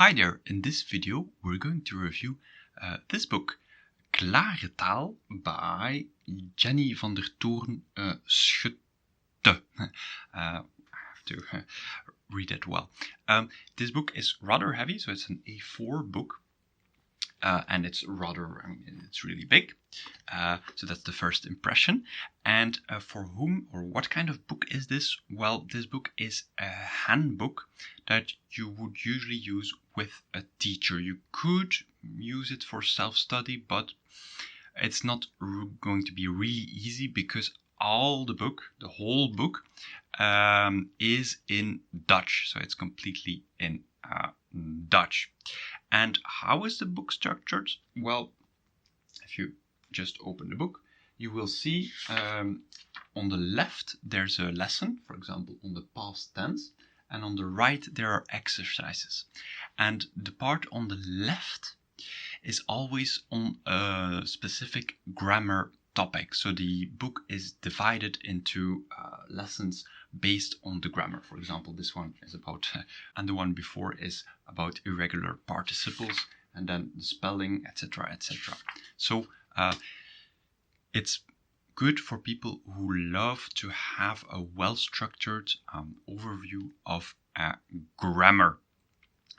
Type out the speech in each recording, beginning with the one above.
Hi there, in this video we're going to review this book, Klare Taal by Jenny van der Toorn Schutte. I have to read it well. This book is rather heavy, so it's an A4 book. And it's it's really big. So that's the first impression. And for whom or what kind of book is this? Well, this book is a handbook that you would usually use with a teacher. You could use it for self-study, but it's not going to be really easy because the whole book, is in Dutch. So it's completely in Dutch. And how is the book structured? Well, if you just open the book, you will see on the left there's a lesson, for example, on the past tense, and on the right there are exercises. And the part on the left is always on a specific grammar topic. So the book is divided into lessons based on the grammar. For example, this one is about, and the one before is about irregular participles, and then the spelling, etc., etc. So it's good for people who love to have a well-structured overview of grammar.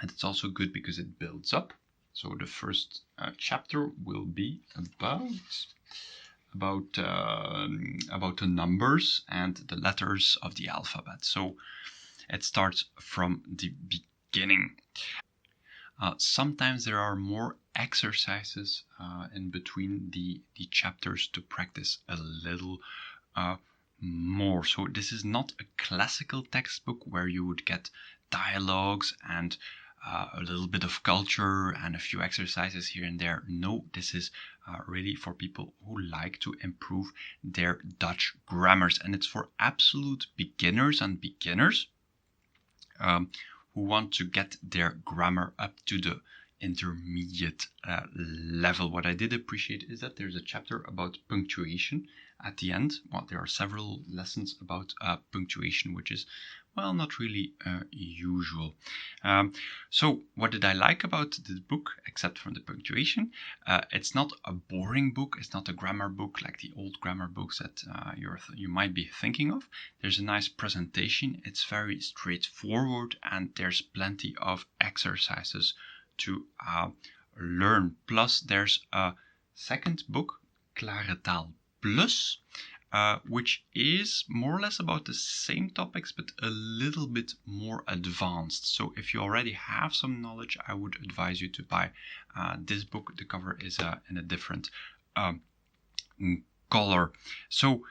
And it's also good because it builds up. So the first chapter will be about the numbers and the letters of the alphabet. So it starts from the beginning. Sometimes there are more exercises in between the chapters to practice a little more. So this is not a classical textbook where you would get dialogues and a little bit of culture and a few exercises here and there. No, this is really for people who like to improve their Dutch grammars. And it's for absolute beginners and beginners who want to get their grammar up to the intermediate level. What I did appreciate is that there's a chapter about punctuation at the end. Well, there are several lessons about punctuation, which is, well, not really usual. So what did I like about the book, except from the punctuation? It's not a boring book. It's not a grammar book like the old grammar books that you might be thinking of. There's a nice presentation. It's very straightforward, and there's plenty of exercises to learn. Plus, there's a second book, Klare Taal Plus, which is more or less about the same topics, but a little bit more advanced. So if you already have some knowledge, I would advise you to buy this book. The cover is in a different color. So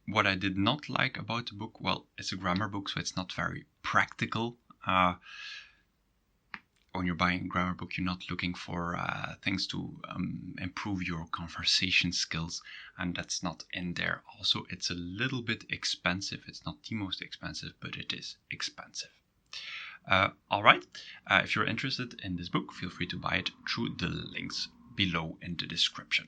what I did not like about the book, well, it's a grammar book, so it's not very practical. When you're buying a grammar book, you're not looking for things to improve your conversation skills, and that's not in there. Also, it's a little bit expensive. It's not the most expensive, but it is expensive. All right. If you're interested in this book, feel free to buy it through the links below in the description.